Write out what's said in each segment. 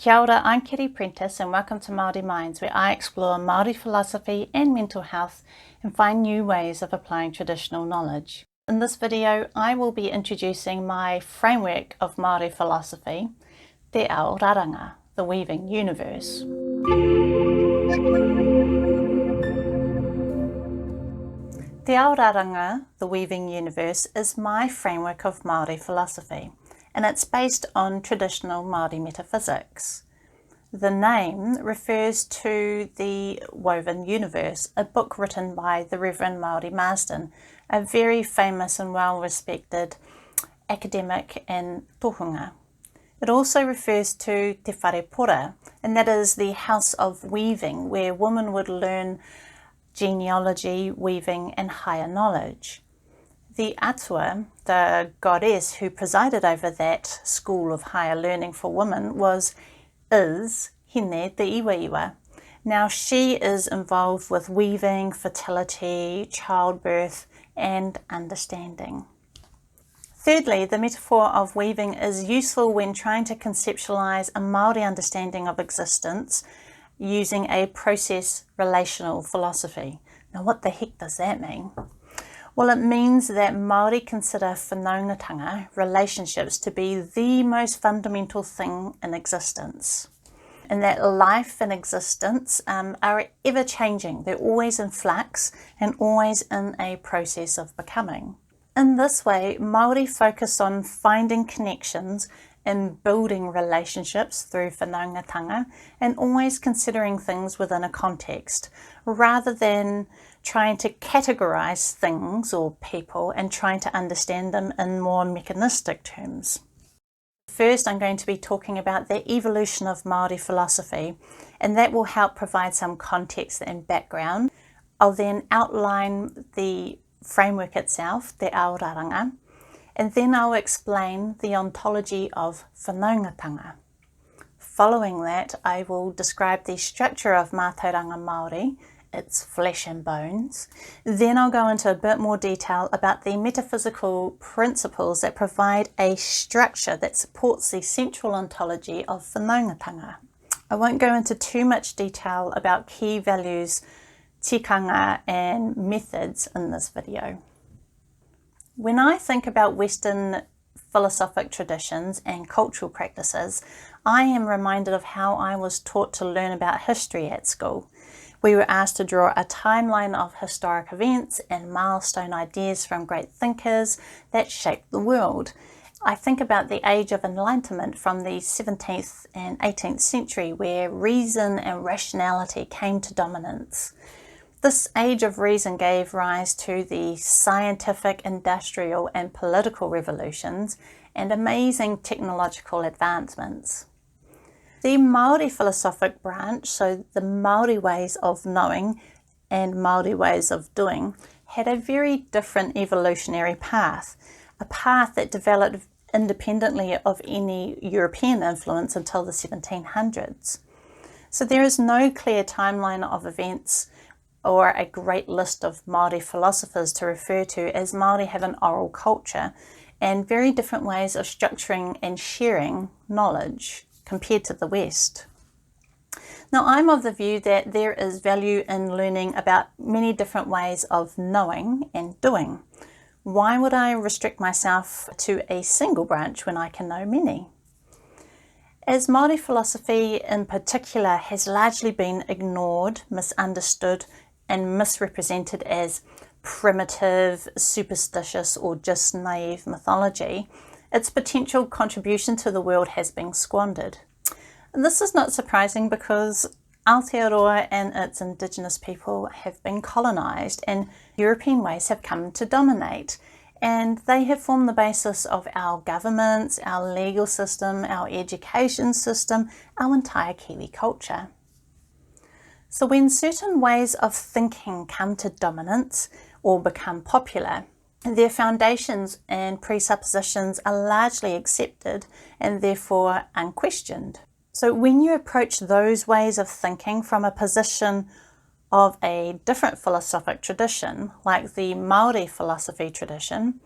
Kia ora, I'm Kiri Prentice and welcome to Māori Minds, where I explore Māori philosophy and mental health and find new ways of applying traditional knowledge. In this video, I will be introducing my framework of Māori philosophy, Te Ao Raranga, the weaving universe. Te Ao Raranga, the weaving universe, is my framework of Māori philosophy, and it's based on traditional Māori metaphysics. The name refers to the Woven Universe, a book written by the Reverend Mauri Marsden, a very famous and well-respected academic and tohunga. It also refers to Te Wharepora, and that is the house of weaving, where women would learn genealogy, weaving and higher knowledge. The Atua, the goddess who presided over that school of higher learning for women, is Hine Te Iwa. Now she is involved with weaving, fertility, childbirth and understanding. Thirdly, the metaphor of weaving is useful when trying to conceptualize a Māori understanding of existence using a process relational philosophy. Now what the heck does that mean? Well, it means that Māori consider Whanaungatanga, relationships, to be the most fundamental thing in existence. And that life and existence are ever changing. They're always in flux and always in a process of becoming. In this way, Māori focus on finding connections and building relationships through Whanaungatanga and always considering things within a context, rather than trying to categorize things or people and trying to understand them in more mechanistic terms. First, I'm going to be talking about the evolution of Māori philosophy, and that will help provide some context and background. I'll then outline the framework itself, Te Ao Raranga, and then I'll explain the ontology of Whanaungatanga. Following that, I will describe the structure of Matauranga Mauri, its flesh and bones. Then I'll go into a bit more detail about the metaphysical principles that provide a structure that supports the central ontology of Whanaungatanga. I won't go into too much detail about key values, tikanga and methods in this video. When I think about Western philosophic traditions and cultural practices, I am reminded of how I was taught to learn about history at school. We were asked to draw a timeline of historic events and milestone ideas from great thinkers that shaped the world. I think about the Age of Enlightenment from the 17th and 18th century, where reason and rationality came to dominance. This age of reason gave rise to the scientific, industrial and political revolutions and amazing technological advancements. The Māori philosophic branch, so the Māori ways of knowing and Māori ways of doing, had a very different evolutionary path, a path that developed independently of any European influence until the 1700s. So there is no clear timeline of events or a great list of Māori philosophers to refer to, as Māori have an oral culture and very different ways of structuring and sharing knowledge compared to the West. Now, I'm of the view that there is value in learning about many different ways of knowing and doing. Why would I restrict myself to a single branch when I can know many? As Māori philosophy in particular has largely been ignored, misunderstood, and misrepresented as primitive, superstitious, or just naive mythology, its potential contribution to the world has been squandered. And this is not surprising because Aotearoa and its indigenous people have been colonised and European ways have come to dominate, and they have formed the basis of our governments, our legal system, our education system, our entire Kiwi culture. So when certain ways of thinking come to dominance or become popular, their foundations and presuppositions are largely accepted and therefore unquestioned. So when you approach those ways of thinking from a position of a different philosophic tradition, like the Māori philosophy tradition,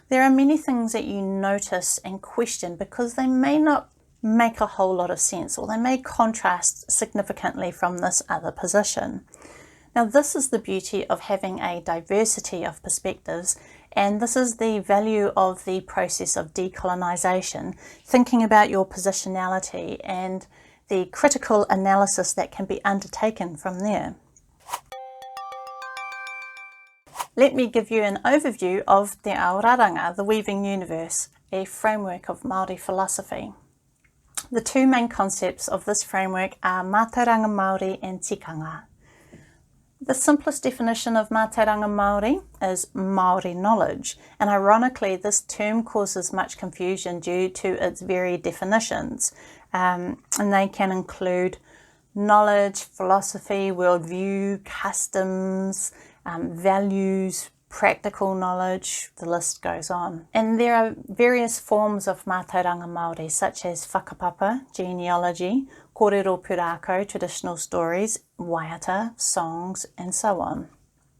there are many things that you notice and question because they may not make a whole lot of sense, or they may contrast significantly from this other position. Now, this is the beauty of having a diversity of perspectives, and this is the value of the process of decolonisation, thinking about your positionality and the critical analysis that can be undertaken from there. Let me give you an overview of Te Ao Raranga, the Weaving Universe, a framework of Māori philosophy. The two main concepts of this framework are Mātauranga Māori and Tikanga. The simplest definition of Mātauranga Māori is Māori knowledge, and ironically this term causes much confusion due to its very definitions, and they can include knowledge, philosophy, worldview, customs, values, practical knowledge, the list goes on. And there are various forms of Mātauranga Māori, such as Whakapapa, genealogy, kōrero pūrākau, traditional stories, waiata, songs, and so on.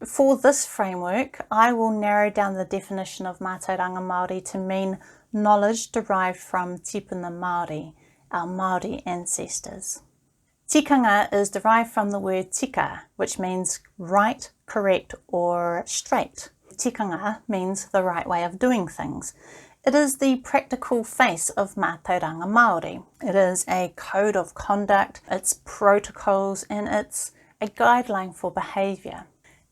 For this framework, I will narrow down the definition of Mātauranga Māori to mean knowledge derived from tipuna Māori, our Māori ancestors. Tikanga is derived from the word tika, which means right, correct, or straight. Tikanga means the right way of doing things. It is the practical face of Mātauranga Māori. It is a code of conduct, it's protocols, and it's a guideline for behaviour.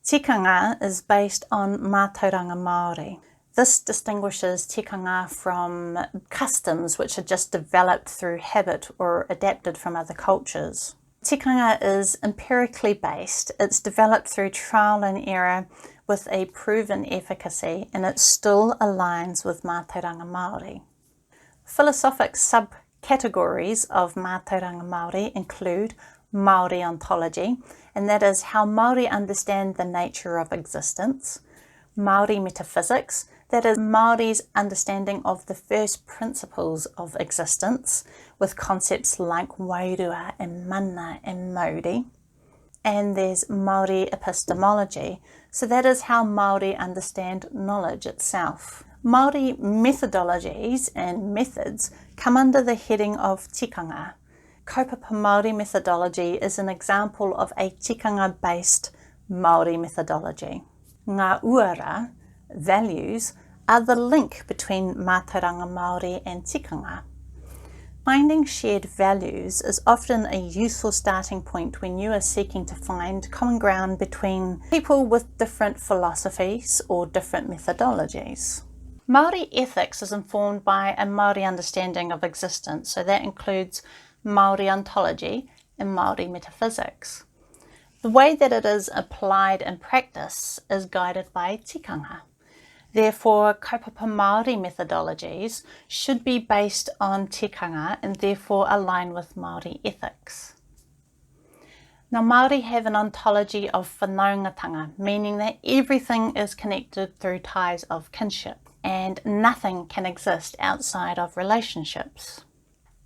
Tikanga is based on Mātauranga Māori. This distinguishes tikanga from customs which are just developed through habit or adapted from other cultures. Tikanga is empirically based. It's developed through trial and error with a proven efficacy, and it still aligns with Mātauranga Māori. Philosophic subcategories of Mātauranga Māori include Māori ontology, and that is how Māori understand the nature of existence. Māori metaphysics, that is Māori's understanding of the first principles of existence, with concepts like Wairua and mana and Mauri. And there's Māori epistemology, so that is how Māori understand knowledge itself. Māori methodologies and methods come under the heading of tikanga. Kaupapa Māori methodology is an example of a tikanga-based Māori methodology. Ngā uara, values, are the link between Mātauranga Māori and tikanga. Finding shared values is often a useful starting point when you are seeking to find common ground between people with different philosophies or different methodologies. Māori ethics is informed by a Māori understanding of existence, so that includes Māori ontology and Māori metaphysics. The way that it is applied in practice is guided by tikanga. Therefore, kaupapa Māori methodologies should be based on tikanga and therefore align with Māori ethics. Now, Māori have an ontology of Whanaungatanga, meaning that everything is connected through ties of kinship and nothing can exist outside of relationships.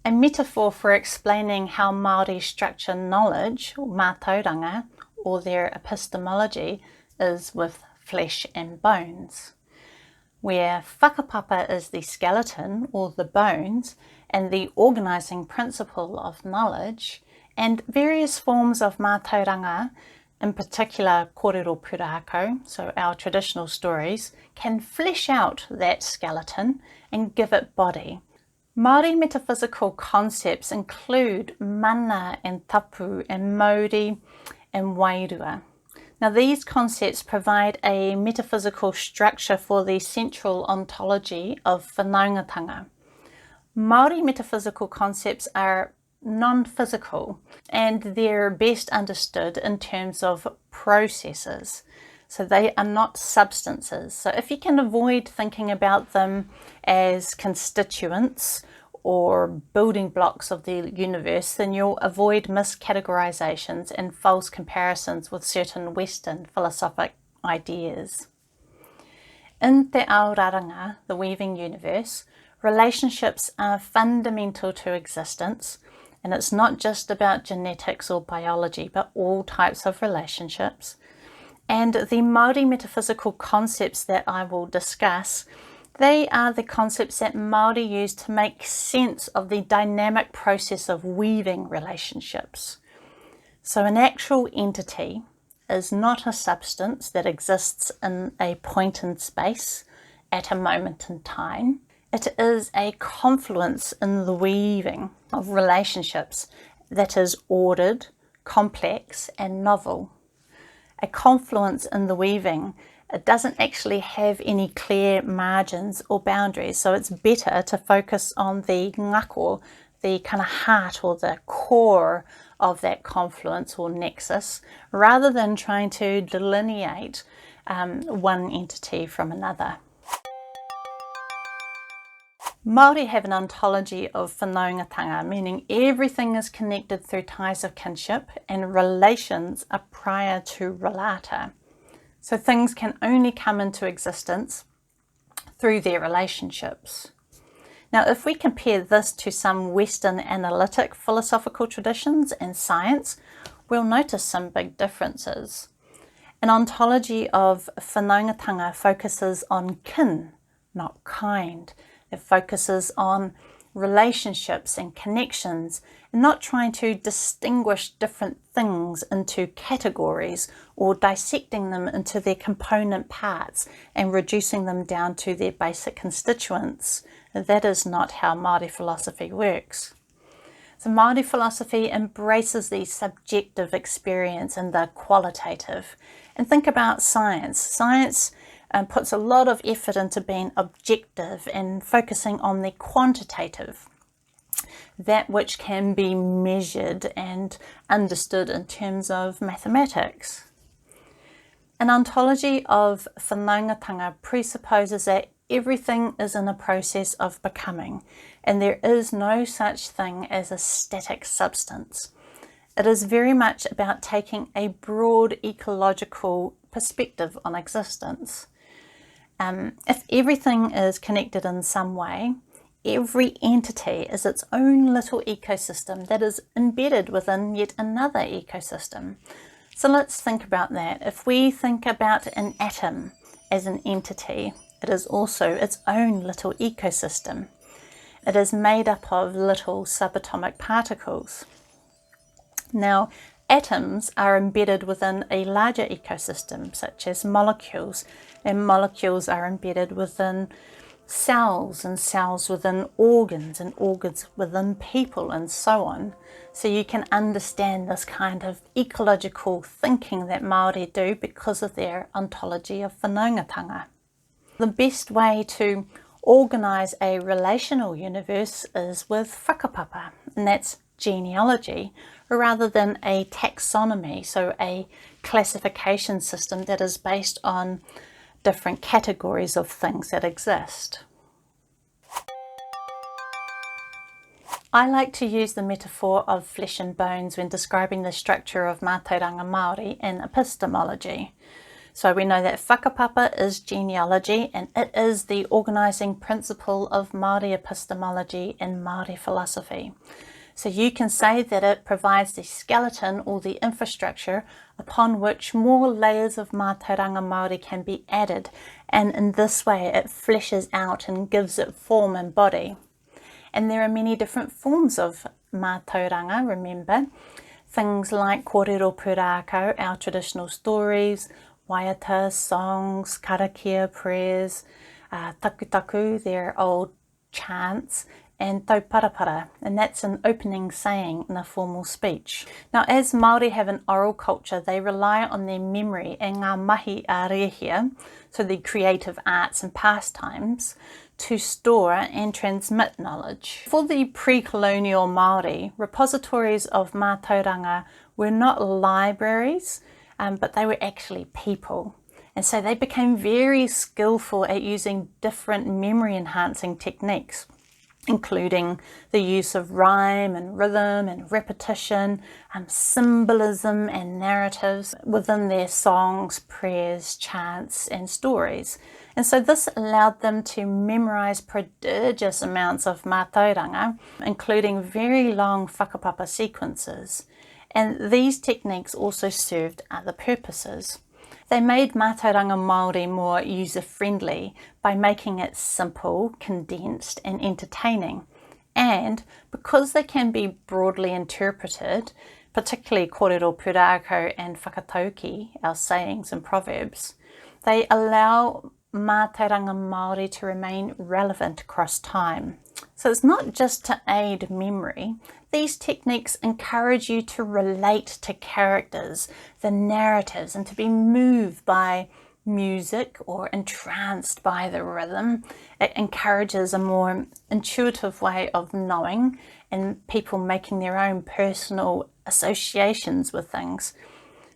A metaphor for explaining how Māori structure knowledge, or Mātauranga, or their epistemology, is with flesh and bones, where Whakapapa is the skeleton or the bones and the organising principle of knowledge, and various forms of Mātauranga, in particular kōrero pūrākau, so our traditional stories, can flesh out that skeleton and give it body. Māori metaphysical concepts include mana and tapu and Mauri and Wairua. Now, these concepts provide a metaphysical structure for the central ontology of Whanaungatanga. Māori metaphysical concepts are non-physical and they're best understood in terms of processes. So they are not substances. So if you can avoid thinking about them as constituents or building blocks of the universe, then you'll avoid miscategorizations and false comparisons with certain Western philosophic ideas. In Te Ao Raranga, the Weaving Universe, relationships are fundamental to existence, and it's not just about genetics or biology, but all types of relationships. And the Māori metaphysical concepts that I will discuss They are the concepts that Māori use to make sense of the dynamic process of weaving relationships. So an actual entity is not a substance that exists in a point in space at a moment in time. It is a confluence in the weaving of relationships that is ordered, complex, and novel. A confluence in the weaving, it doesn't actually have any clear margins or boundaries, so it's better to focus on the ngako, the kind of heart or the core of that confluence or nexus, rather than trying to delineate one entity from another. Māori have an ontology of Whanaungatanga, meaning everything is connected through ties of kinship and relations are prior to relata. So things can only come into existence through their relationships. Now, if we compare this to some Western analytic philosophical traditions and science, we'll notice some big differences. An ontology of Whanaungatanga focuses on kin, not kind. It focuses on relationships and connections, and not trying to distinguish different things into categories or dissecting them into their component parts and reducing them down to their basic constituents. That is not how Māori philosophy works. So Māori philosophy embraces the subjective experience and the qualitative. And think about science. Science puts a lot of effort into being objective and focusing on the quantitative, that which can be measured and understood in terms of mathematics. An ontology of Whanaungatanga presupposes that everything is in a process of becoming, and there is no such thing as a static substance. It is very much about taking a broad ecological perspective on existence. If everything is connected in some way, every entity is its own little ecosystem that is embedded within yet another ecosystem. So let's think about that. If we think about an atom as an entity, it is also its own little ecosystem. It is made up of little subatomic particles. Now, atoms are embedded within a larger ecosystem, such as molecules, and molecules are embedded within cells, and cells within organs, and organs within people, and so on. So you can understand this kind of ecological thinking that Māori do because of their ontology of Whanaungatanga. The best way to organise a relational universe is with Whakapapa, and that's genealogy, rather than a taxonomy, so a classification system that is based on different categories of things that exist. I like to use the metaphor of flesh and bones when describing the structure of Mātauranga Māori in epistemology. So we know that Whakapapa is genealogy, and it is the organising principle of Māori epistemology and Māori philosophy. So you can say that it provides the skeleton or the infrastructure upon which more layers of Mātauranga Māori can be added, and in this way it fleshes out and gives it form and body. And there are many different forms of Mātauranga, remember, things like kōrero pūrākau, our traditional stories, waiata, songs, karakia, prayers, taku, their old chants, and tauparapara, and that's an opening saying in a formal speech. Now, as Māori have an oral culture, they rely on their memory and ngā mahi ārehia, so the creative arts and pastimes, to store and transmit knowledge. For the pre-colonial Māori, repositories of Mātauranga were not libraries, but they were actually people. And so they became very skillful at using different memory enhancing techniques, including the use of rhyme and rhythm and repetition, symbolism and narratives within their songs, prayers, chants and stories. And so this allowed them to memorize prodigious amounts of Mātauranga, including very long whakapapa sequences. And these techniques also served other purposes. They made Mauranga Māori more user-friendly by making it simple, condensed and entertaining. And because they can be broadly interpreted, particularly kōrero pūrākau and whakatauki, our sayings and proverbs, they allow Mātauranga Māori to remain relevant across time. So it's not just to aid memory. These techniques encourage you to relate to characters, the narratives, and to be moved by music or entranced by the rhythm. It encourages a more intuitive way of knowing and people making their own personal associations with things,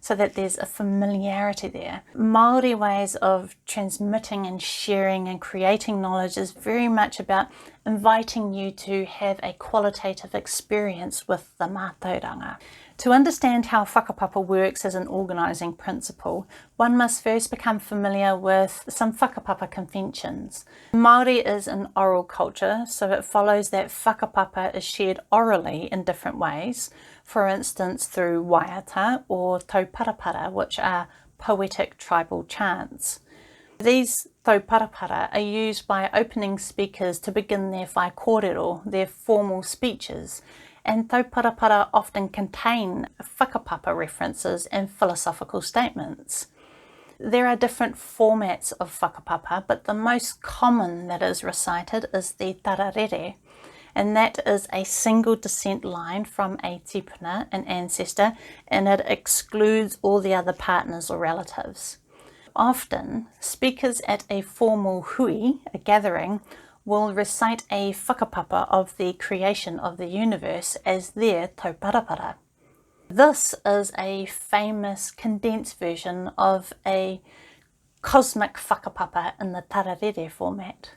so that there's a familiarity there. Māori ways of transmitting and sharing and creating knowledge is very much about inviting you to have a qualitative experience with the Mātauranga. To understand how whakapapa works as an organising principle, one must first become familiar with some whakapapa conventions. Māori is an oral culture, so it follows that whakapapa is shared orally in different ways, for instance through waiata or tauparapara, which are poetic tribal chants. These tauparapara are used by opening speakers to begin their whai kōrero, their formal speeches, and tauparapara often contain whakapapa references and philosophical statements. There are different formats of whakapapa, but the most common that is recited is the tararere, and that is a single descent line from a tipuna, an ancestor, and it excludes all the other partners or relatives. Often, speakers at a formal hui, a gathering, will recite a whakapapa of the creation of the universe as their tauparapara. This is a famous condensed version of a cosmic whakapapa in the tararere format.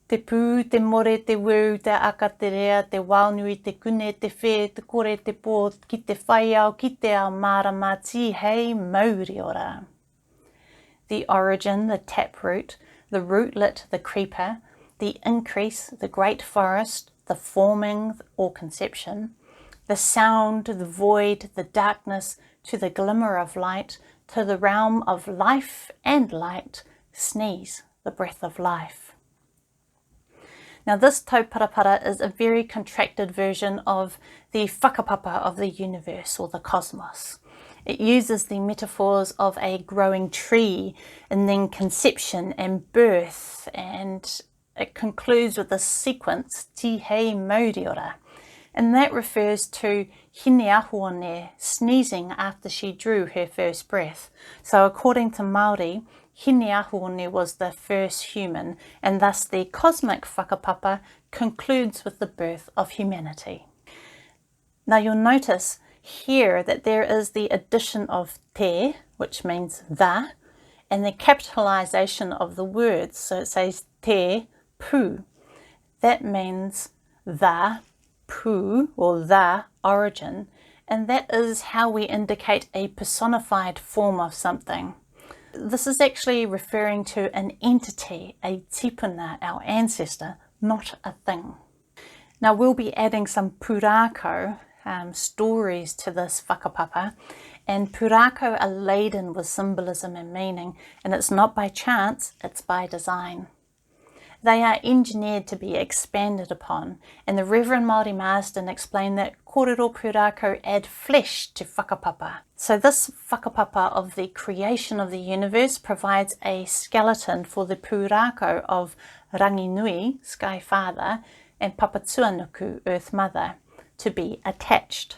Te pū, te more, te weu, te aka, te rea, te waunui, te kune, te whē, te kore, te pō, ki te whaiao, ki te ao marama, hei Mauri ora. The origin, the taproot, the rootlet, the creeper, the increase, the great forest, the forming or conception, the sound, the void, the darkness, to the glimmer of light, to the realm of life and light, sneeze, the breath of life. Now this tauparapara is a very contracted version of the whakapapa of the universe or the cosmos. It uses the metaphors of a growing tree and then conception and birth, and it concludes with a sequence, hei Mauri ora, and that refers to Hineahuone sneezing after she drew her first breath. So according to Māori, Hineahuone was the first human, and thus the cosmic whakapapa concludes with the birth of humanity. Now you'll notice here that there is the addition of te, which means the, and the capitalization of the words, so it says te pu. That means the pu, or the origin, and that is how we indicate a personified form of something. This is actually referring to an entity, a tipuna, our ancestor, not a thing. Now we'll be adding some pūrākau stories to this whakapapa, and pūrākau are laden with symbolism and meaning, and it's not by chance, it's by design. They are engineered to be expanded upon, and the Reverend Māori Marsden explained that kōrero pūrākau add flesh to whakapapa. So this whakapapa of the creation of the universe provides a skeleton for the pūrākau of Rangi Nui, Sky Father, and Papatuanuku, Earth Mother, to be attached.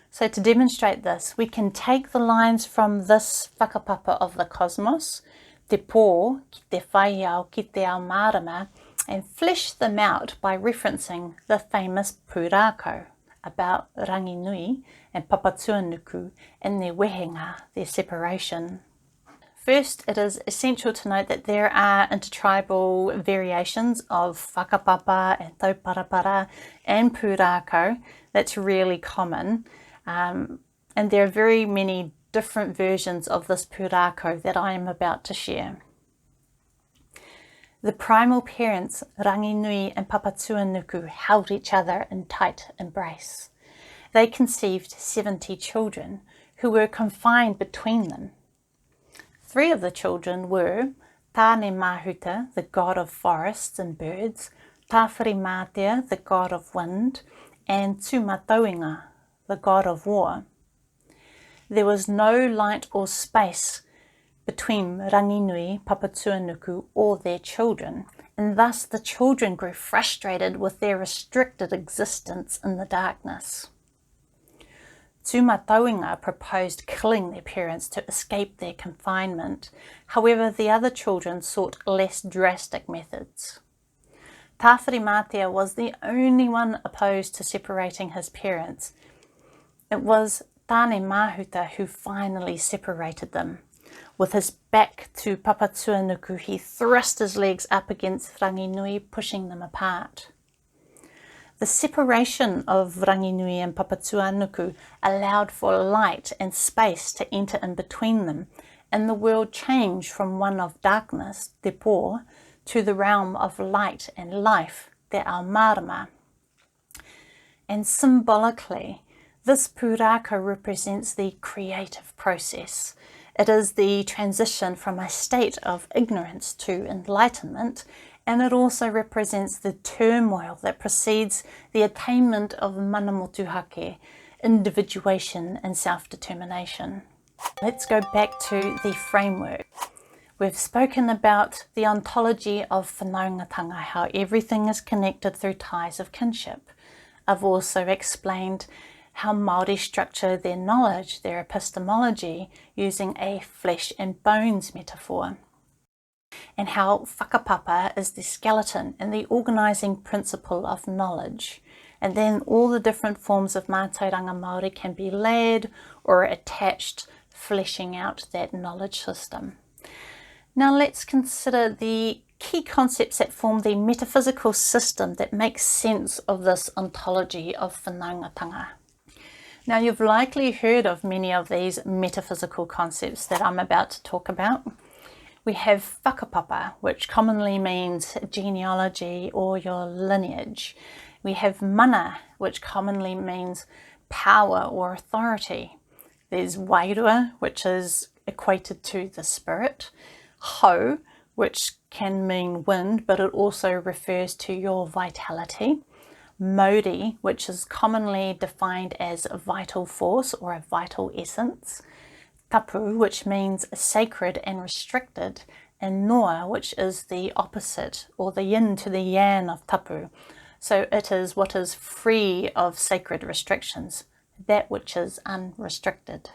So to demonstrate this, we can take the lines from this whakapapa of the cosmos, te pō, ki te whaiao, ki te ao marama, and flesh them out by referencing the famous pūrākau about Rangi Nui and Papatuanuku and their wehenga, their separation. First, it is essential to note that there are intertribal variations of whakapapa and tauparapara and pūrākau. That's really common, and there are very many different versions of this pūrākau that I am about to share. The primal parents, Rangi Nui and Papatuanuku, held each other in tight embrace. They conceived 70 children who were confined between them. Three of the children were Tāne Mahuta, the god of forests and birds, Tāwhiri the god of wind, and Mātauranga, the god of war. There was no light or space between Ranginui, Papatuanuku, or their children, and thus the children grew frustrated with their restricted existence in the darkness. Mātauranga proposed killing their parents to escape their confinement. However, the other children sought less drastic methods. Tāwhiri was the only one opposed to separating his parents. It was Tāne Mahuta who finally separated them. With his back to Papatuanuku, he thrust his legs up against Ranginui, pushing them apart. The separation of Ranginui and Papatuanuku allowed for light and space to enter in between them, and the world changed from one of darkness, Te Po, to the realm of light and life, Te Ao Marama. And symbolically, this pūrākau represents the creative process. It is the transition from a state of ignorance to enlightenment, and it also represents the turmoil that precedes the attainment of manamotuhake, individuation and self-determination. Let's go back to the framework. We've spoken about the ontology of Whanaungatanga, how everything is connected through ties of kinship. I've also explained how Māori structure their knowledge, their epistemology, using a flesh and bones metaphor, and how Whakapapa is the skeleton and the organising principle of knowledge. And then all the different forms of Mautauranga Māori can be layered or attached, fleshing out that knowledge system. Now let's consider the key concepts that form the metaphysical system that makes sense of this ontology of Whanaungatanga. Now, you've likely heard of many of these metaphysical concepts that I'm about to talk about. We have Whakapapa, which commonly means genealogy or your lineage. We have mana, which commonly means power or authority. There's Wairua, which is equated to the spirit. Ho, which can mean wind, but it also refers to your vitality. Mauri, which is commonly defined as a vital force or a vital essence. Tapu, which means sacred and restricted. And noa, which is the opposite or the yin to the yang of tapu. So it is what is free of sacred restrictions, that which is unrestricted.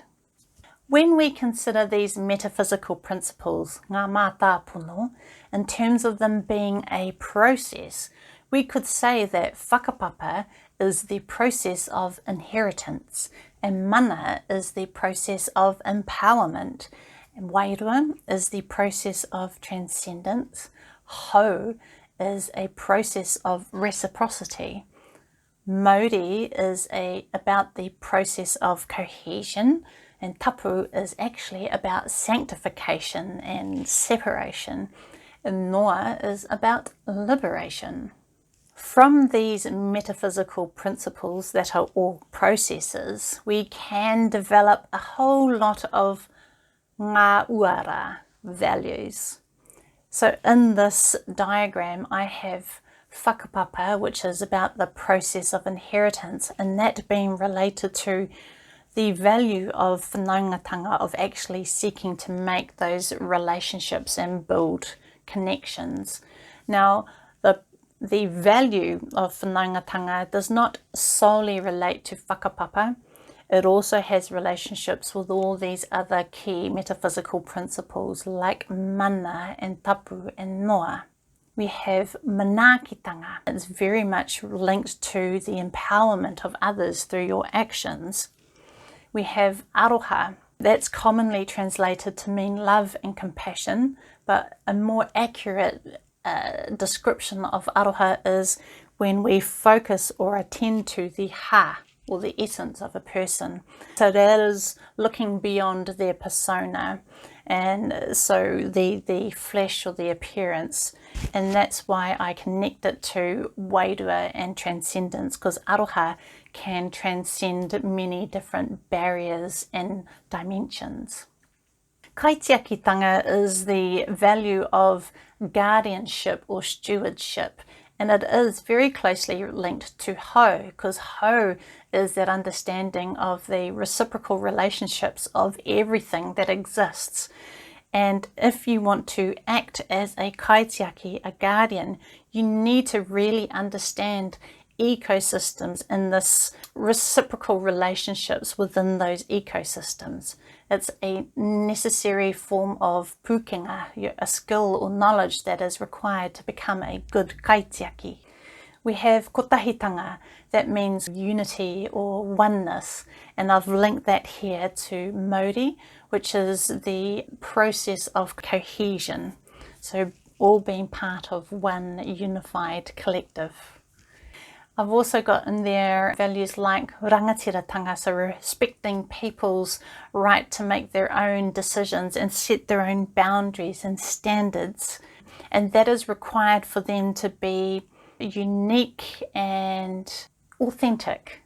When we consider these metaphysical principles, ngā mātā pono, in terms of them being a process, we could say that Whakapapa is the process of inheritance, and mana is the process of empowerment, and Wairua is the process of transcendence, Ho is a process of reciprocity, Mauri is about the process of cohesion, and Tapu is actually about sanctification and separation, and Noa is about liberation. From these metaphysical principles that are all processes, we can develop a whole lot of ngā uara values. So in this diagram I have Whakapapa, which is about the process of inheritance, and that being related to the value of Whanaungatanga, of actually seeking to make those relationships and build connections. Now, the value of Whanaungatanga does not solely relate to Whakapapa. It also has relationships with all these other key metaphysical principles like mana and tapu and noa. We have manaakitanga. It's very much linked to the empowerment of others through your actions. We have aroha. That's commonly translated to mean love and compassion, but a more accurate description of aroha is when we focus or attend to the ha, or the essence of a person. So that is looking beyond their persona, and so the flesh or the appearance, and that's why I connect it to Wairua and transcendence, because aroha can transcend many different barriers and dimensions. Kaitiakitanga is the value of guardianship or stewardship, and it is very closely linked to hau, because hau is that understanding of the reciprocal relationships of everything that exists. And if you want to act as a kaitiaki, a guardian, you need to really understand ecosystems and this reciprocal relationships within those ecosystems. It's a necessary form of pukenga, a skill or knowledge that is required to become a good kaitiaki. We have kotahitanga, that means unity or oneness, and I've linked that here to Mauri, which is the process of cohesion, so all being part of one unified collective. I've also got in there values like rangatiratanga, so respecting people's right to make their own decisions and set their own boundaries and standards. And that is required for them to be unique and authentic.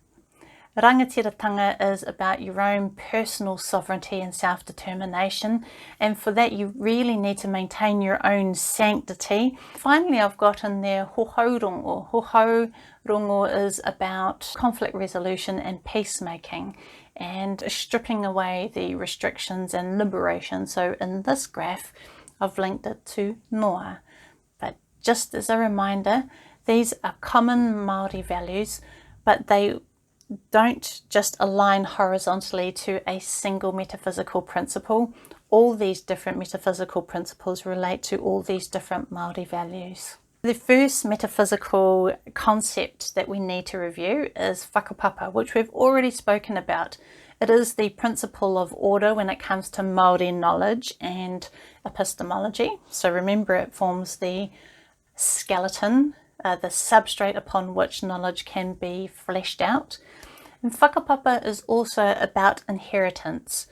Rangatiratanga is about your own personal sovereignty and self-determination, and for that you really need to maintain your own sanctity. Finally, I've got in there hohaurongo. Hohaurongo is about conflict resolution and peacemaking and stripping away the restrictions and liberation. So in this graph I've linked it to noa. But just as a reminder, these are common Māori values, but they don't just align horizontally to a single metaphysical principle. All these different metaphysical principles relate to all these different Māori values. The first metaphysical concept that we need to review is Whakapapa, which we've already spoken about. It is the principle of order when it comes to Māori knowledge and epistemology. So remember, it forms the skeleton, the substrate upon which knowledge can be fleshed out. And Whakapapa is also about inheritance.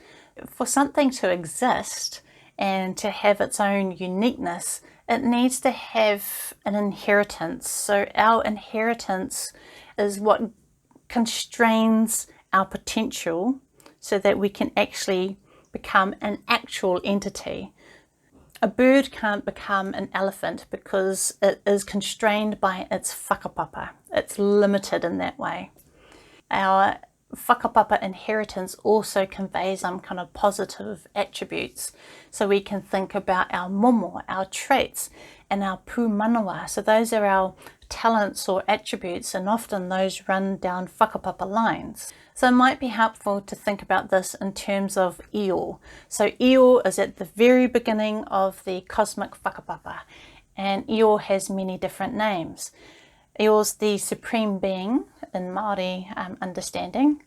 For something to exist and to have its own uniqueness, it needs to have an inheritance. So our inheritance is what constrains our potential so that we can actually become an actual entity. A bird can't become an elephant because it is constrained by its whakapapa. It's limited in that way. Our whakapapa inheritance also conveys some kind of positive attributes. So we can think about our momo, our traits, and our pūmanawa. So those are our talents or attributes, and often those run down whakapapa lines. So it might be helpful to think about this in terms of io. So io is at the very beginning of the cosmic whakapapa, and io has many different names. Io is the supreme being in Māori understanding.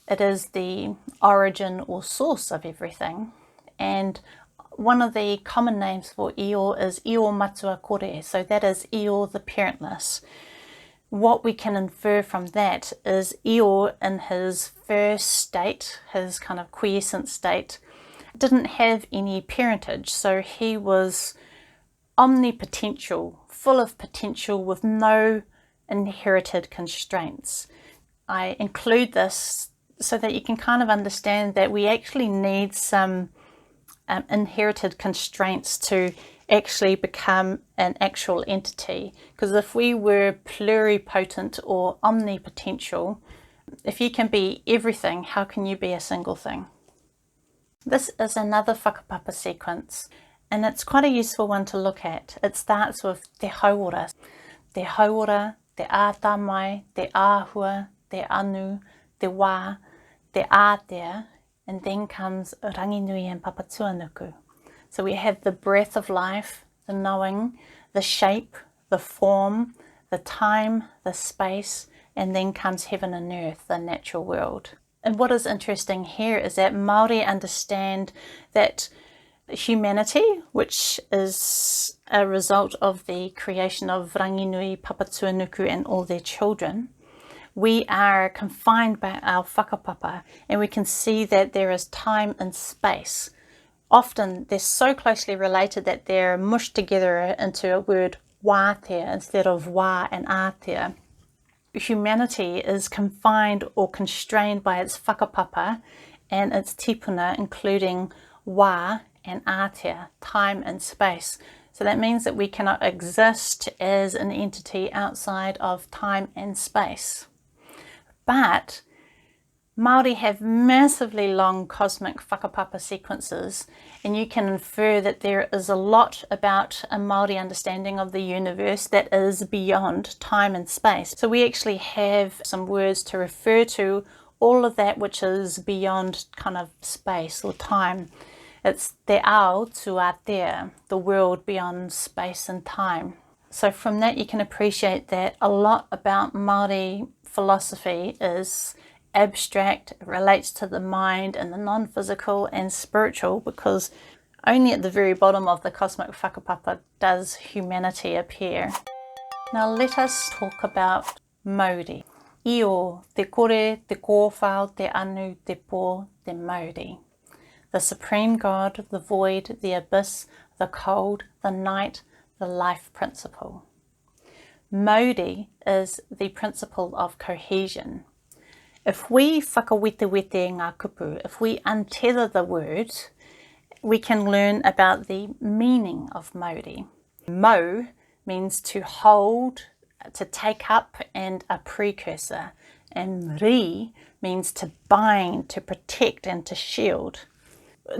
It is the origin or source of everything, and one of the common names for io is io matua kore, so that is io the parentless. What we can infer from that is io in his first state, his kind of quiescent state, didn't have any parentage, so he was omnipotential, full of potential with no inherited constraints. I include this so that you can kind of understand that we actually need some inherited constraints to actually become an actual entity. Because if we were pluripotent or omnipotential, if you can be everything, how can you be a single thing? This is another whakapapa sequence, and it's quite a useful one to look at. It starts with te hauora, te ātamai, te āhua, te anu, te wā, te ātea, and then comes ranginui and papatuanuku. So we have the breath of life, the knowing, the shape, the form, the time, the space, and then comes heaven and earth, the natural world. And what is interesting here is that Māori understand that humanity, which is a result of the creation of Ranginui, Papatuanuku and all their children, we are confined by our whakapapa, and we can see that there is time and space. Often they're so closely related that they're mushed together into a word wātea instead of wā and ātea. Humanity is confined or constrained by its whakapapa and its tipuna, including wā and ātea, time and space. So that means that we cannot exist as an entity outside of time and space. But Māori have massively long cosmic whakapapa sequences, and you can infer that there is a lot about a Māori understanding of the universe that is beyond time and space. So we actually have some words to refer to all of that which is beyond kind of space or time. It's Te Ao Raranga, the world beyond space and time. So from that you can appreciate that a lot about Māori philosophy is abstract, it relates to the mind and the non-physical and spiritual, because only at the very bottom of the cosmic whakapapa does humanity appear. Now let us talk about Mauri. Io, te kore, te kōwhao, te anu, te pō, te Mauri. The supreme God, the void, the abyss, the cold, the night, the life principle. Mauri is the principle of cohesion. If we whakawetewete ngā kupu, if we untether the word, we can learn about the meaning of Mauri. Mau means to hold, to take up, and a precursor. And ri means to bind, to protect, and to shield.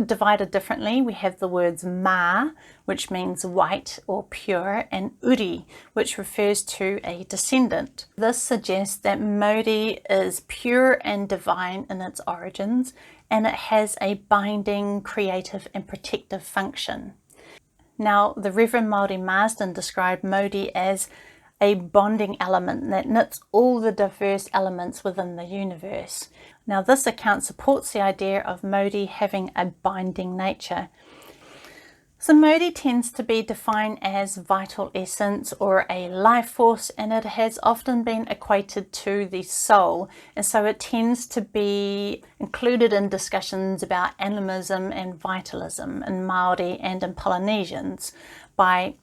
Divided differently, we have the words mā, which means white or pure, and uri, which refers to a descendant. This suggests that Mauri is pure and divine in its origins, and it has a binding, creative, and protective function. Now, the Reverend Māori Marsden described Mauri as a bonding element that knits all the diverse elements within the universe. Now, this account supports the idea of Mauri having a binding nature. So Mauri tends to be defined as vital essence or a life force, and it has often been equated to the soul, and so it tends to be included in discussions about animism and vitalism in Māori and in Polynesians by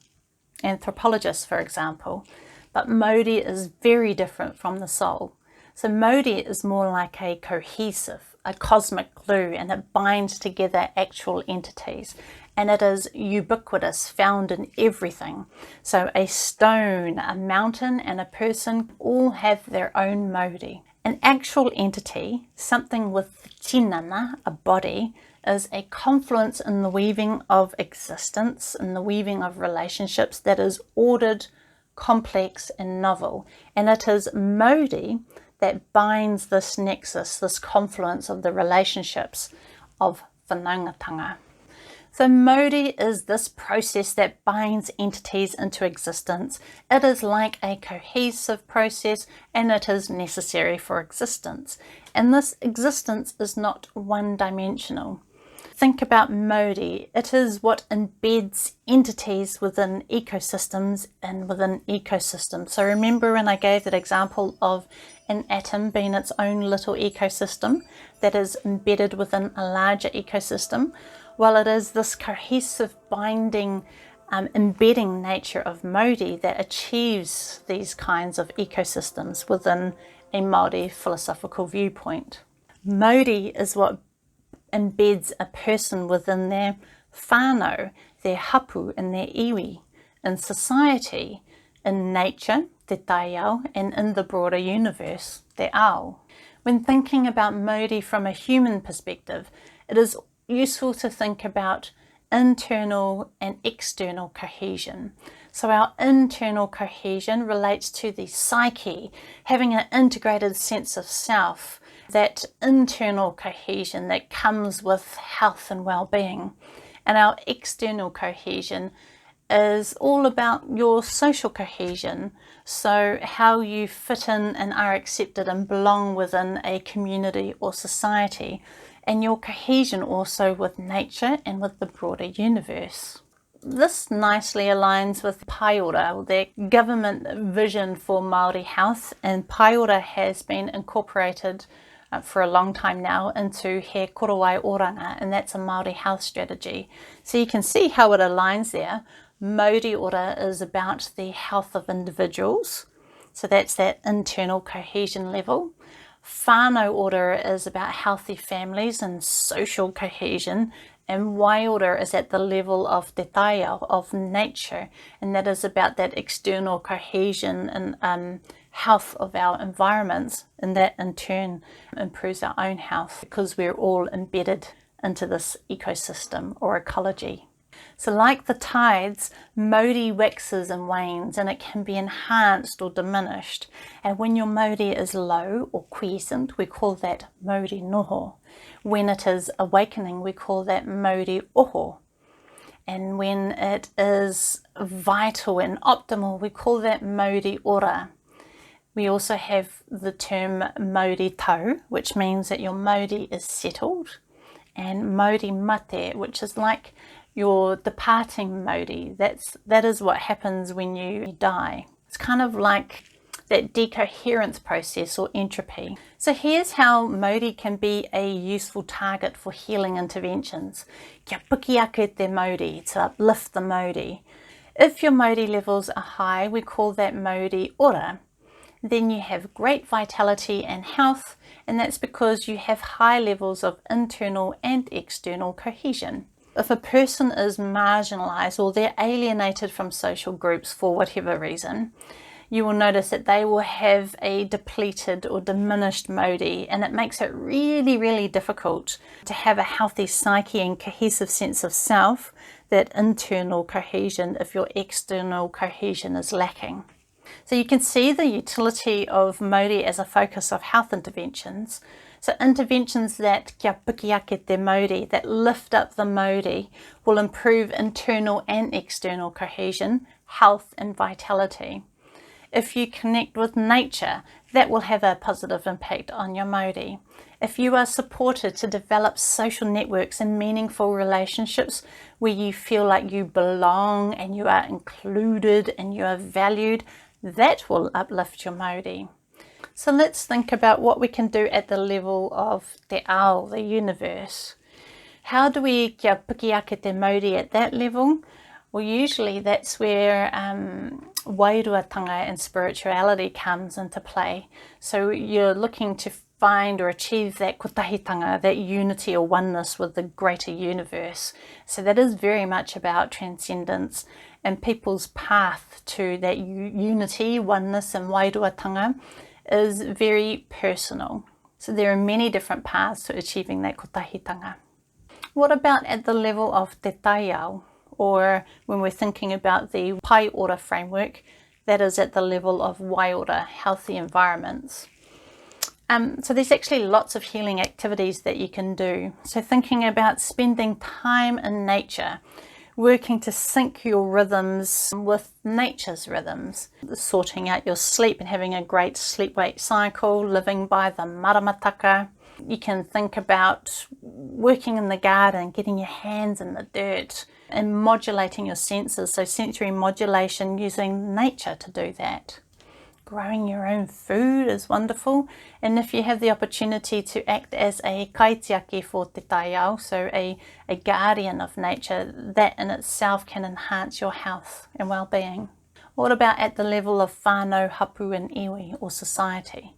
anthropologists, for example. But Mauri is very different from the soul. So Mauri is more like a cohesive, a cosmic glue, and it binds together actual entities. And it is ubiquitous, found in everything. So a stone, a mountain, and a person all have their own Mauri. An actual entity, something with tinana, a body, is a confluence in the weaving of existence, in the weaving of relationships that is ordered, complex, and novel. And it is Mauri that binds this nexus, this confluence of the relationships of Whanaungatanga. So Mauri is this process that binds entities into existence. It is like a cohesive process, and it is necessary for existence. And this existence is not one-dimensional. Think about Mauri. It is what embeds entities within ecosystems and within ecosystems. So remember when I gave that example of an atom being its own little ecosystem that is embedded within a larger ecosystem? Well, it is this cohesive, binding, embedding nature of Mauri that achieves these kinds of ecosystems within a Māori philosophical viewpoint. Mauri is what embeds a person within their whānau, their hapu, and their iwi, in society, in nature, te taiao, and in the broader universe, te ao. When thinking about Mauri from a human perspective, it is useful to think about internal and external cohesion. So our internal cohesion relates to the psyche, having an integrated sense of self, that internal cohesion that comes with health and well-being. And our external cohesion is all about your social cohesion, so how you fit in and are accepted and belong within a community or society, and your cohesion also with nature and with the broader universe. This nicely aligns with Paiora, their government vision for Māori health, and Paiora has been incorporated for a long time now into He Korowai Oranga, and that's a Māori health strategy. So you can see how it aligns there. Mauri Ora is about the health of individuals, so that's that internal cohesion level. Whānau Ora is about healthy families and social cohesion, And Wairua is at the level of Te Ao, of nature, and that is about that external cohesion and health of our environments, and that in turn improves our own health because we're all embedded into this ecosystem or ecology. So like the tides, Mauri waxes and wanes, and it can be enhanced or diminished. And when your Mauri is low or quiescent, we call that Mauri noho. When it is awakening, we call that Mauri oho. And when it is vital and optimal, we call that Mauri ora. We also have the term Mauri tau, which means that your Mauri is settled, and Mauri mate, which is like your departing Mauri. That is what happens when you die. It's kind of like that decoherence process or entropy. So here's how Mauri can be a useful target for healing interventions. Kia puki ake te Mauri, to uplift the Mauri. If your Mauri levels are high, we call that Mauri ora. Then you have great vitality and health, and that's because you have high levels of internal and external cohesion. If a person is marginalised or they're alienated from social groups for whatever reason, you will notice that they will have a depleted or diminished Mauri, and it makes it really, really difficult to have a healthy psyche and cohesive sense of self, that internal cohesion, if your external cohesion is lacking. So you can see the utility of Mauri as a focus of health interventions. So interventions that kia puki ake te Mauri, that lift up the Mauri, will improve internal and external cohesion, health and vitality. If you connect with nature, that will have a positive impact on your Mauri. If you are supported to develop social networks and meaningful relationships where you feel like you belong and you are included and you are valued, that will uplift your Mauri. So let's think about what we can do at the level of Te Ao, the universe. How do we kia puki ake te Mauri at that level? Well, usually that's where Wairuatanga and spirituality comes into play. So you're looking to find or achieve that kotahitanga, that unity or oneness with the greater universe. So that is very much about transcendence, and people's path to that unity, oneness and Wairuatanga is very personal. So there are many different paths to achieving that kotahitanga. What about at the level of Te Ao? Or when we're thinking about the pai ora framework, that is at the level of Wairua, healthy environments. So there's actually lots of healing activities that you can do. So thinking about spending time in nature, working to sync your rhythms with nature's rhythms, sorting out your sleep and having a great sleep-wake cycle, living by the maramataka. You can think about working in the garden, getting your hands in the dirt, and modulating your senses, so sensory modulation, using nature to do that. Growing your own food is wonderful, and if you have the opportunity to act as a kaitiaki for Te Ao, so a guardian of nature, that in itself can enhance your health and well-being. What about at the level of whānau, hapu and iwi, or society?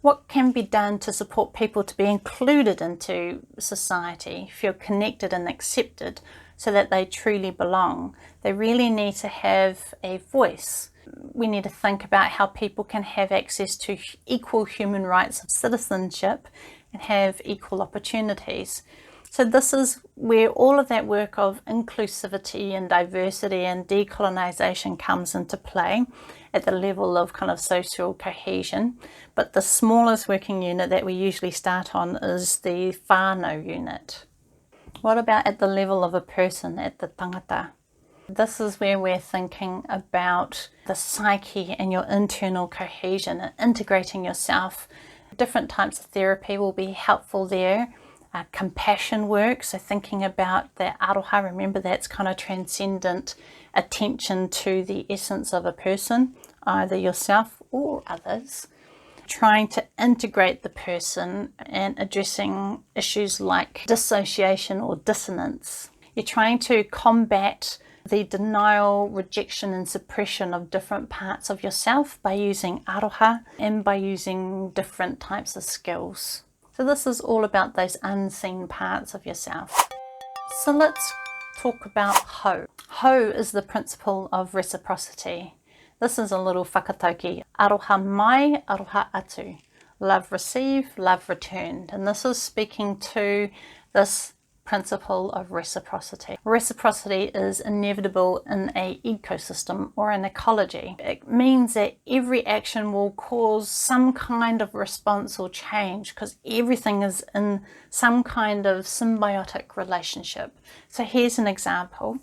What can be done to support people to be included into society, feel connected and accepted, so that they truly belong? They really need to have a voice. We need to think about how people can have access to equal human rights of citizenship and have equal opportunities. So this is where all of that work of inclusivity and diversity and decolonisation comes into play at the level of kind of social cohesion. But the smallest working unit that we usually start on is the whānau unit. What about at the level of a person, at the tangata? This is where we're thinking about the psyche and your internal cohesion and integrating yourself. Different types of therapy will be helpful there. Compassion work, so thinking about the aroha, remember that's kind of transcendent attention to the essence of a person, either yourself or others. Trying to integrate the person and addressing issues like dissociation or dissonance. You're trying to combat the denial, rejection and suppression of different parts of yourself by using aroha and by using different types of skills. So this is all about those unseen parts of yourself. So let's talk about hau. Hau is the principle of reciprocity. This is a little whakatauki. Aroha mai, aroha atu. Love received, love returned. And this is speaking to this principle of reciprocity. Reciprocity is inevitable in an ecosystem or an ecology. It means that every action will cause some kind of response or change because everything is in some kind of symbiotic relationship. So here's an example.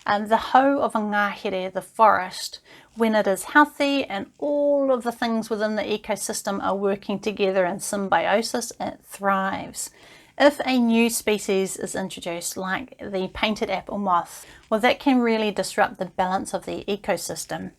The hau of a ngahere, the forest, when it is healthy and all of the things within the ecosystem are working together in symbiosis, it thrives. If a new species is introduced, like the painted apple moth, well, that can really disrupt the balance of the ecosystem.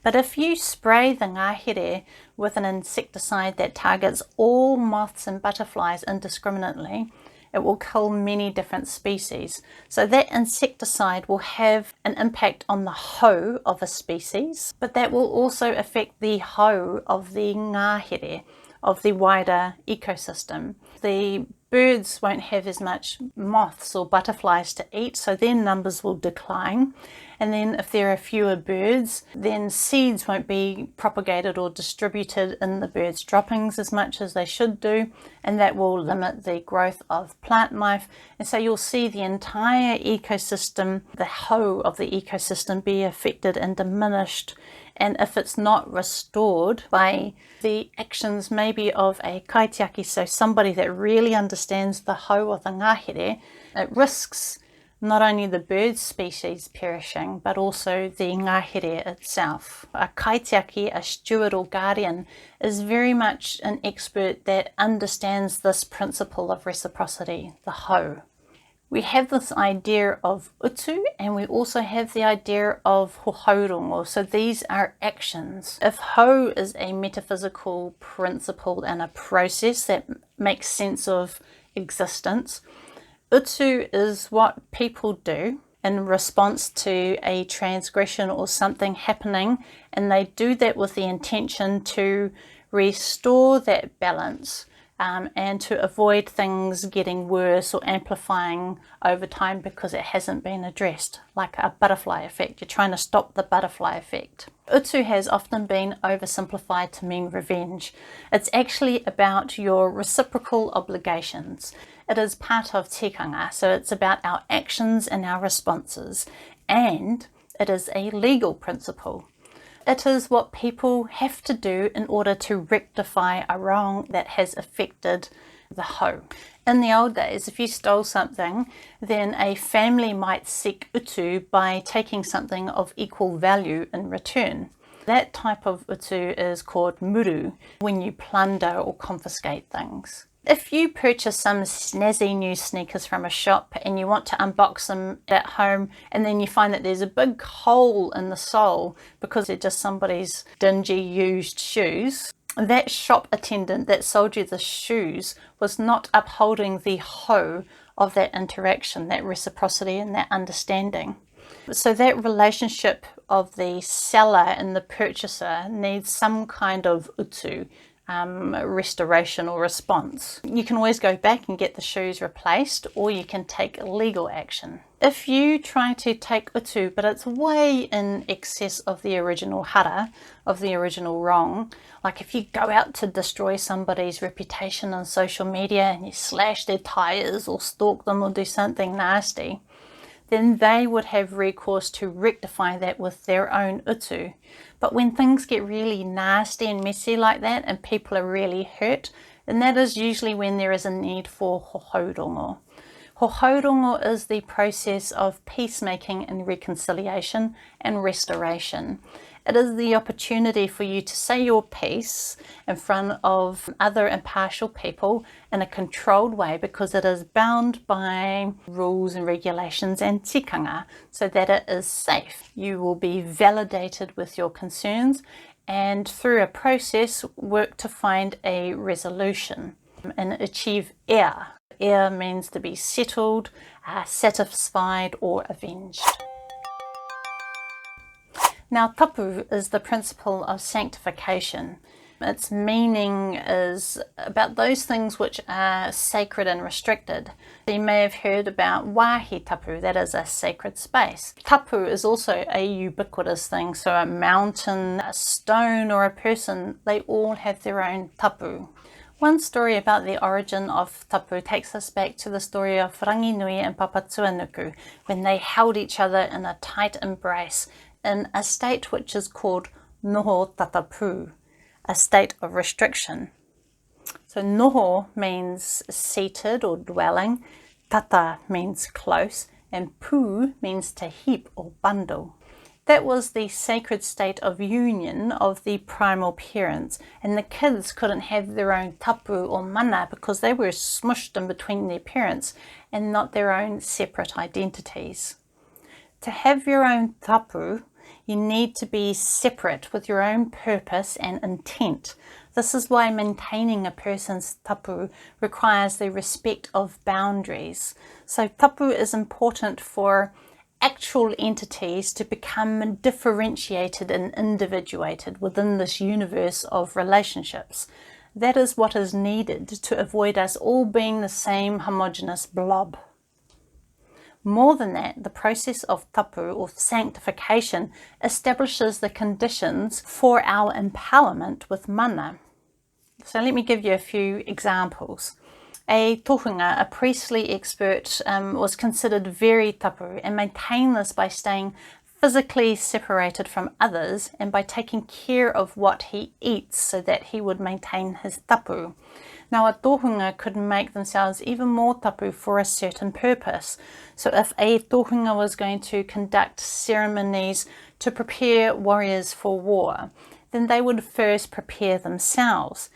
But if you spray the ngahere with an insecticide that targets all moths and butterflies indiscriminately, it will kill many different species. So that insecticide will have an impact on the hau of a species, but that will also affect the hau of the ngahere, of the wider ecosystem. The birds won't have as much moths or butterflies to eat, so their numbers will decline. And then if there are fewer birds, then seeds won't be propagated or distributed in the birds' droppings as much as they should do, and that will limit the growth of plant life. And so you'll see the entire ecosystem, the hau of the ecosystem, be affected and diminished. And if it's not restored by the actions maybe of a kaitiaki, so somebody that really understands the hau of the ngahere, it risks not only the bird species perishing, but also the ngahere itself. A kaitiaki, a steward or guardian, is very much an expert that understands this principle of reciprocity, the hau. We have this idea of utu, and we also have the idea of hohaurongo. So these are actions. If hau is a metaphysical principle and a process that makes sense of existence, utu is what people do in response to a transgression or something happening, and they do that with the intention to restore that balance. And to avoid things getting worse or amplifying over time because it hasn't been addressed, like a butterfly effect. You're trying to stop the butterfly effect. Utu has often been oversimplified to mean revenge. It's actually about your reciprocal obligations. It is part of tikanga, so it's about our actions and our responses, and it is a legal principle. It is what people have to do in order to rectify a wrong that has affected the hau. In the old days, if you stole something, then a family might seek utu by taking something of equal value in return. That type of utu is called muru, when you plunder or confiscate things. If you purchase some snazzy new sneakers from a shop and you want to unbox them at home, and then you find that there's a big hole in the sole because they're just somebody's dingy used shoes, that shop attendant that sold you the shoes was not upholding the hau of that interaction, that reciprocity and that understanding. So that relationship of the seller and the purchaser needs some kind of utu, restoration or response. You can always go back and get the shoes replaced, or you can take legal action. If you try to take utu, but it's way in excess of the original hara, of the original wrong, like if you go out to destroy somebody's reputation on social media and you slash their tires or stalk them or do something nasty, then they would have recourse to rectify that with their own utu. But when things get really nasty and messy like that and people are really hurt, then that is usually when there is a need for hohaurongo. Hohaurongo is the process of peacemaking and reconciliation and restoration. It is the opportunity for you to say your piece in front of other impartial people in a controlled way, because it is bound by rules and regulations and tikanga, so that it is safe. You will be validated with your concerns, and through a process work to find a resolution and achieve ea. Ea means to be settled, satisfied or avenged. Now, tapu is the principle of sanctification. Its meaning is about those things which are sacred and restricted. You may have heard about wāhi tapu, that is a sacred space. Tapu is also a ubiquitous thing, so a mountain, a stone or a person, they all have their own tapu. One story about the origin of tapu takes us back to the story of Ranginui and Papatuanuku, when they held each other in a tight embrace in a state which is called noho tatapu, a state of restriction. So noho means seated or dwelling, tata means close, and pu means to heap or bundle. That was the sacred state of union of the primal parents, and the kids couldn't have their own tapu or mana because they were smushed in between their parents and not their own separate identities. To have your own tapu, you need to be separate with your own purpose and intent. This is why maintaining a person's tapu requires the respect of boundaries. So tapu is important for actual entities to become differentiated and individuated within this universe of relationships. That is what is needed to avoid us all being the same homogeneous blob. More than that, the process of tapu or sanctification establishes the conditions for our empowerment with mana. So let me give you a few examples. A tohunga, a priestly expert, was considered very tapu and maintained this by staying physically separated from others and by taking care of what he eats so that he would maintain his tapu. Now a tohunga could make themselves even more tapu for a certain purpose. So if a tohunga was going to conduct ceremonies to prepare warriors for war, then they would first prepare themselves.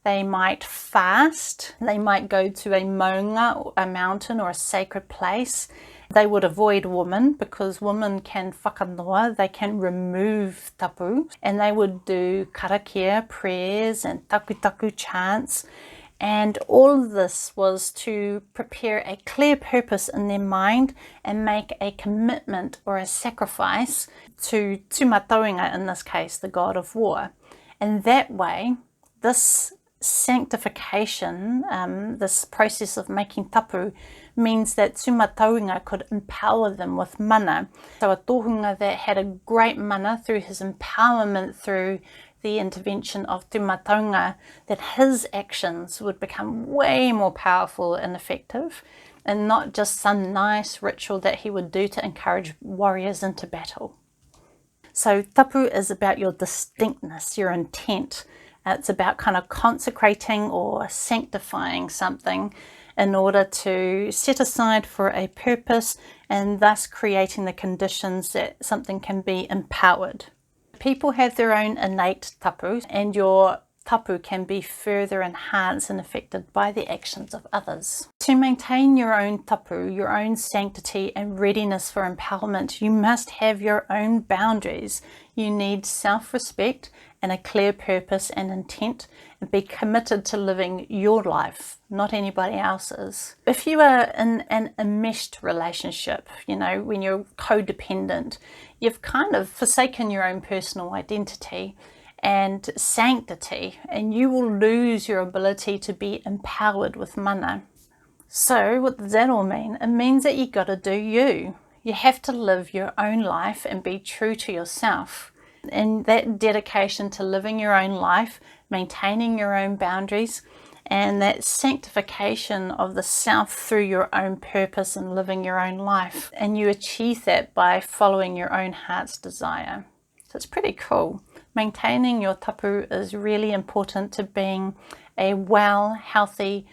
They might fast, they might go to a maunga, a mountain or a sacred place. They would avoid women because women can whakanoa, they can remove tapu, and they would do karakia, prayers and taku chants. And all of this was to prepare a clear purpose in their mind and make a commitment or a sacrifice to Mātauranga, in this case, the god of war. And that way, this sanctification, this process of making tapu, means that Mātauranga could empower them with mana. So a tohunga that had a great mana through his empowerment through the intervention of Mātauranga, that his actions would become way more powerful and effective, and not just some nice ritual that he would do to encourage warriors into battle. So tapu is about your distinctness, your intent. It's about kind of consecrating or sanctifying something in order to set aside for a purpose and thus creating the conditions that something can be empowered. People have their own innate tapu, and your tapu can be further enhanced and affected by the actions of others. To maintain your own tapu, your own sanctity and readiness for empowerment, you must have your own boundaries. You need self-respect and a clear purpose and intent, and be committed to living your life, not anybody else's. If you are in an enmeshed relationship, when you're codependent, you've kind of forsaken your own personal identity and sanctity, and you will lose your ability to be empowered with mana. So what does that all mean? It means that you got to do you. You have to live your own life and be true to yourself. And that dedication to living your own life, maintaining your own boundaries, and that sanctification of the self through your own purpose and living your own life. And you achieve that by following your own heart's desire. So it's pretty cool. Maintaining your tapu is really important to being a well, healthy,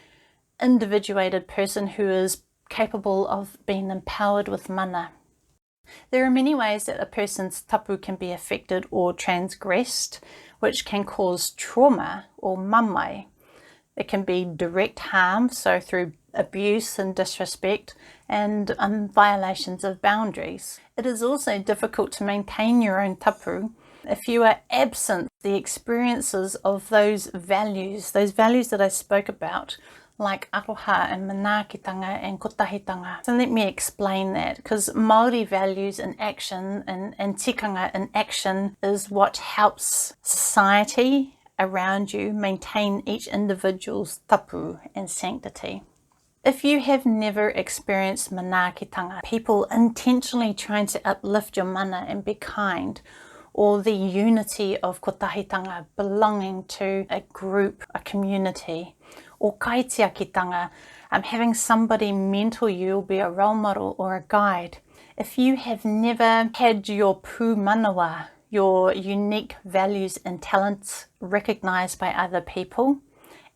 individuated person who is capable of being empowered with mana. There are many ways that a person's tapu can be affected or transgressed, which can cause trauma or mamai. It can be direct harm, so through abuse and disrespect, and violations of boundaries. It is also difficult to maintain your own tapu if you are absent the experiences of those values that I spoke about, like aroha and manaakitanga and kotahitanga. So let me explain that, because Māori values in action and tikanga in action is what helps society around you maintain each individual's tapu and sanctity. If you have never experienced manaakitanga, people intentionally trying to uplift your mana and be kind, or the unity of kotahitanga, belonging to a group, a community, or kaitiakitanga, having somebody mentor you or be a role model or a guide. If you have never had your pū manawa, your unique values and talents recognized by other people,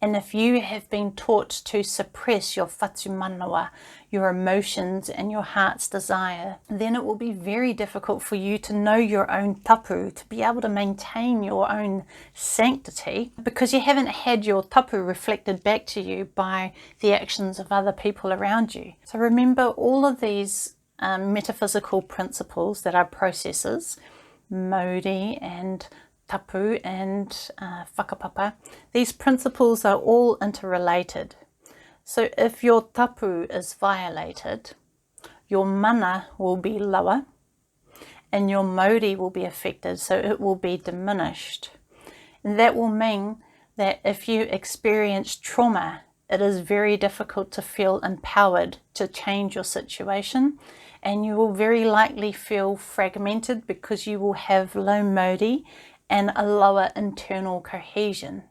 and if you have been taught to suppress your whatu manawa, your emotions and your heart's desire, then it will be very difficult for you to know your own tapu, to be able to maintain your own sanctity, because you haven't had your tapu reflected back to you by the actions of other people around you. So remember, all of these metaphysical principles that are processes, Mauri and Tapu and Whakapapa, these principles are all interrelated. So if your tapu is violated, your mana will be lower and your Mauri will be affected, so it will be diminished. And that will mean that if you experience trauma, it is very difficult to feel empowered to change your situation, and you will very likely feel fragmented because you will have low Mauri and a lower internal cohesion.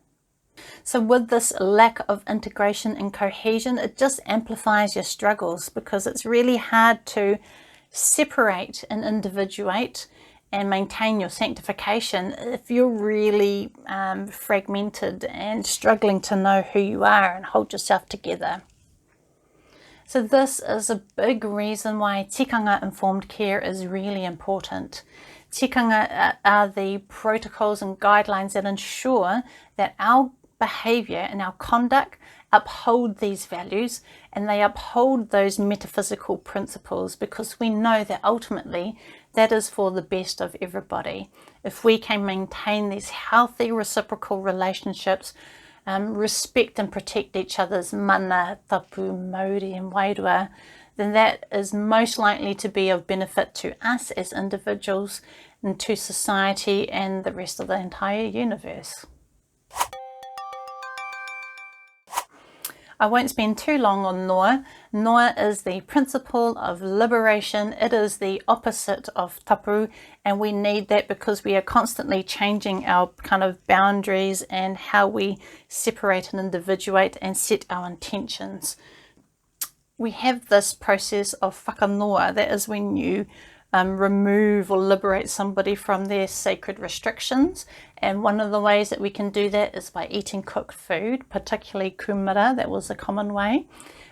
So with this lack of integration and cohesion, it just amplifies your struggles, because it's really hard to separate and individuate and maintain your sanctification if you're really fragmented and struggling to know who you are and hold yourself together. So this is a big reason why Tikanga-Informed Care is really important. Tikanga are the protocols and guidelines that ensure that our behaviour and our conduct uphold these values, and they uphold those metaphysical principles, because we know that ultimately that is for the best of everybody. If we can maintain these healthy reciprocal relationships, respect and protect each other's mana, tapu, mauri and wairua, then that is most likely to be of benefit to us as individuals and to society and the rest of the entire universe. I won't spend too long on noa. Noa is the principle of liberation. It is the opposite of tapu, and we need that because we are constantly changing our kind of boundaries and how we separate and individuate and set our intentions. We have this process of whakanoa, that is when you remove or liberate somebody from their sacred restrictions, and one of the ways that we can do that is by eating cooked food, particularly kumara. That was a common way,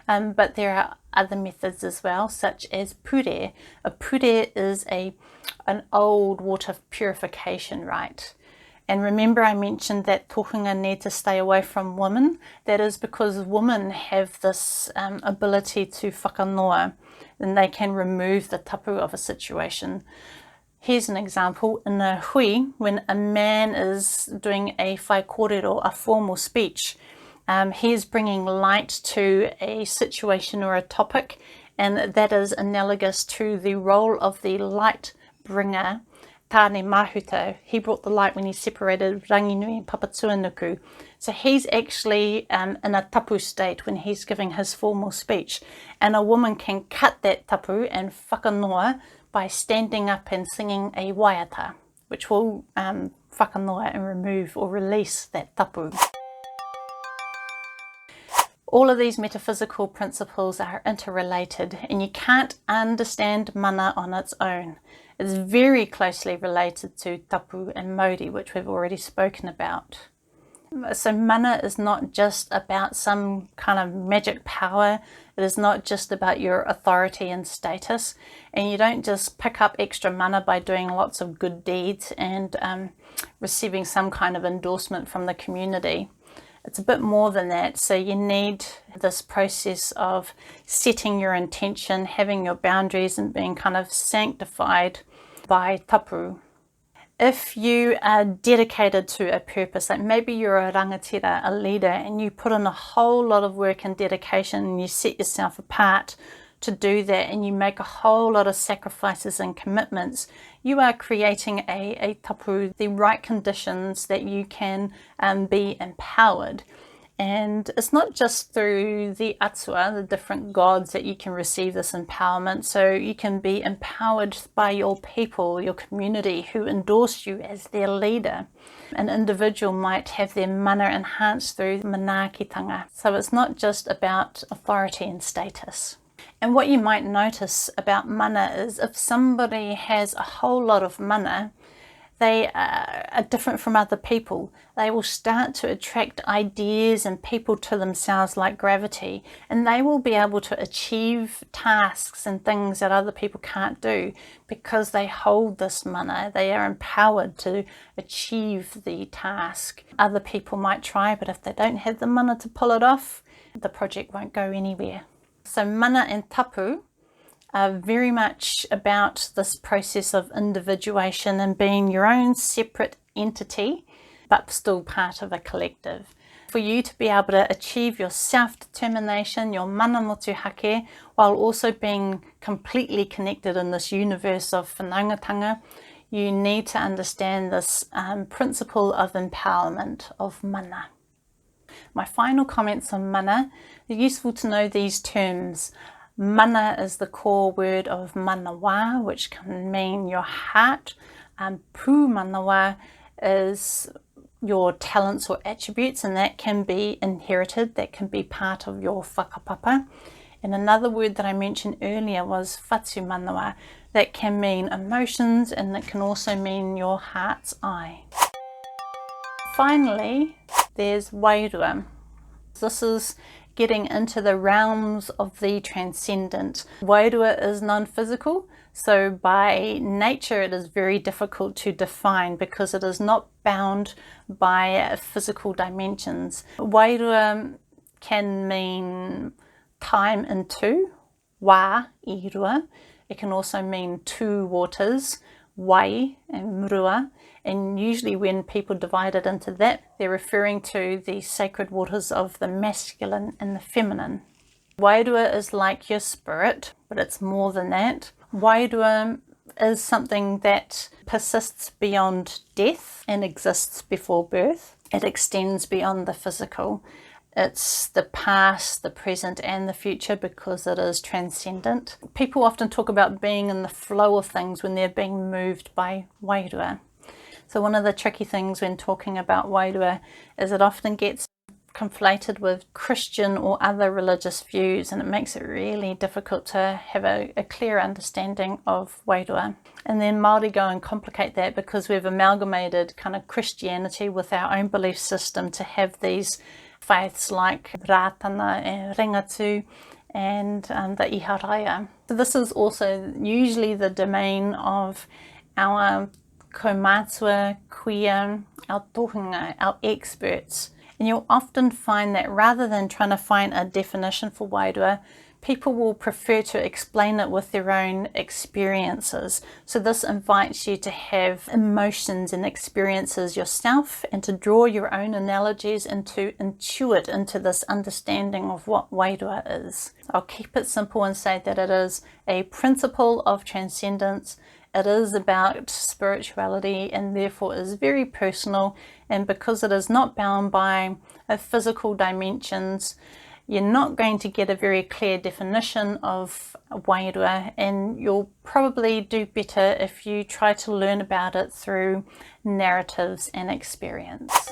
but there are other methods as well, such as pure. A pure is an old water purification rite. And remember, I mentioned that tohunga need to stay away from women. That is because women have this ability to whakanoa, and they can remove the tapu of a situation. Here's an example. In a hui, when a man is doing a whai kōrero, a formal speech, he is bringing light to a situation or a topic, and that is analogous to the role of the light bringer, Tāne Mahuta. He brought the light when he separated Ranginui and Papatūānuku. So he's actually in a tapu state when he's giving his formal speech. And a woman can cut that tapu and whakanoa by standing up and singing a waiata, which will whakanoa and remove or release that tapu. All of these metaphysical principles are interrelated, and you can't understand mana on its own. It's very closely related to tapu and mauri, which we've already spoken about. So mana is not just about some kind of magic power. It is not just about your authority and status. And you don't just pick up extra mana by doing lots of good deeds and receiving some kind of endorsement from the community. It's a bit more than that. So you need this process of setting your intention, having your boundaries, and being kind of sanctified by tapu. If you are dedicated to a purpose, like maybe you're a rangatira, a leader, and you put in a whole lot of work and dedication and you set yourself apart to do that and you make a whole lot of sacrifices and commitments, you are creating a tapu, the right conditions that you can be empowered. And it's not just through the atua, the different gods, that you can receive this empowerment. So you can be empowered by your people, your community, who endorse you as their leader. An individual might have their mana enhanced through manaakitanga. So it's not just about authority and status. And what you might notice about mana is if somebody has a whole lot of mana, they are different from other people. They will start to attract ideas and people to themselves like gravity, and they will be able to achieve tasks and things that other people can't do because they hold this mana. They are empowered to achieve the task. Other people might try, but if they don't have the mana to pull it off, the project won't go anywhere. So mana and tapu are very much about this process of individuation and being your own separate entity, but still part of a collective. For you to be able to achieve your self-determination, your mana motuhake, while also being completely connected in this universe of Whanaungatanga, you need to understand this principle of empowerment of mana. My final comments on mana, they're useful to know these terms. Mana is the core word of manawa, which can mean your heart. Pu manawa is your talents or attributes, and that can be inherited, that can be part of your whakapapa. And another word that I mentioned earlier was whatu manawa, that can mean emotions, and it can also mean your heart's eye. Finally, there's Wairua. This is getting into the realms of the transcendent. Wairua is non-physical, so by nature it is very difficult to define because it is not bound by physical dimensions. Wairua can mean time in two, wa, irua. It can also mean two waters, wai and murua. And usually when people divide it into that, they're referring to the sacred waters of the masculine and the feminine. Wairua is like your spirit, but it's more than that. Wairua is something that persists beyond death and exists before birth. It extends beyond the physical. It's the past, the present and the future because it is transcendent. People often talk about being in the flow of things when they're being moved by Wairua. So one of the tricky things when talking about Wairua is it often gets conflated with Christian or other religious views, and it makes it really difficult to have a clear understanding of Wairua. And then Māori go and complicate that because we've amalgamated kind of Christianity with our own belief system to have these faiths like Rātana and Ringatu and the Iharaia. So this is also usually the domain of our kaumātua, queer, our tohunga, our experts. And you'll often find that rather than trying to find a definition for Wairua, people will prefer to explain it with their own experiences. So this invites you to have emotions and experiences yourself and to draw your own analogies and to intuit into this understanding of what Wairua is. I'll keep it simple and say that it is a principle of transcendence. It is about spirituality and therefore is very personal, and because it is not bound by physical dimensions, you're not going to get a very clear definition of Wairua, and you'll probably do better if you try to learn about it through narratives and experience.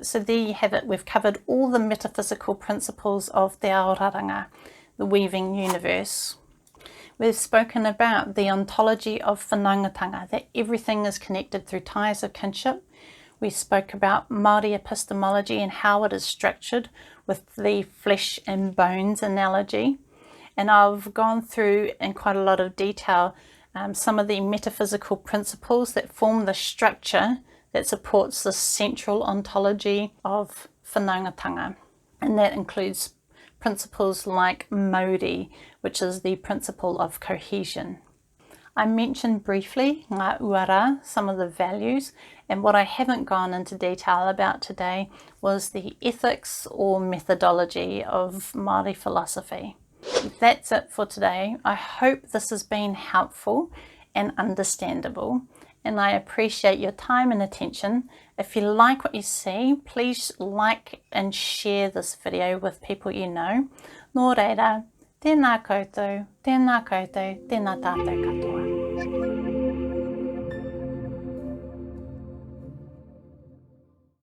So there you have it. We've covered all the metaphysical principles of Te Ao Raranga, the weaving universe. We've spoken about the ontology of Whanaungatanga, that everything is connected through ties of kinship. We spoke about Māori epistemology and how it is structured with the flesh and bones analogy. And I've gone through in quite a lot of detail some of the metaphysical principles that form the structure that supports the central ontology of Whanaungatanga. And that includes principles like Mauri, which is the principle of cohesion. I mentioned briefly ngā uara, some of the values, and what I haven't gone into detail about today was the ethics or methodology of Māori philosophy. That's it for today. I hope this has been helpful and understandable, and I appreciate your time and attention. If you like what you see, please like and share this video with people you know. Nō reira, tēnā koutou, tēnā koutou, tēnā tātou katoa.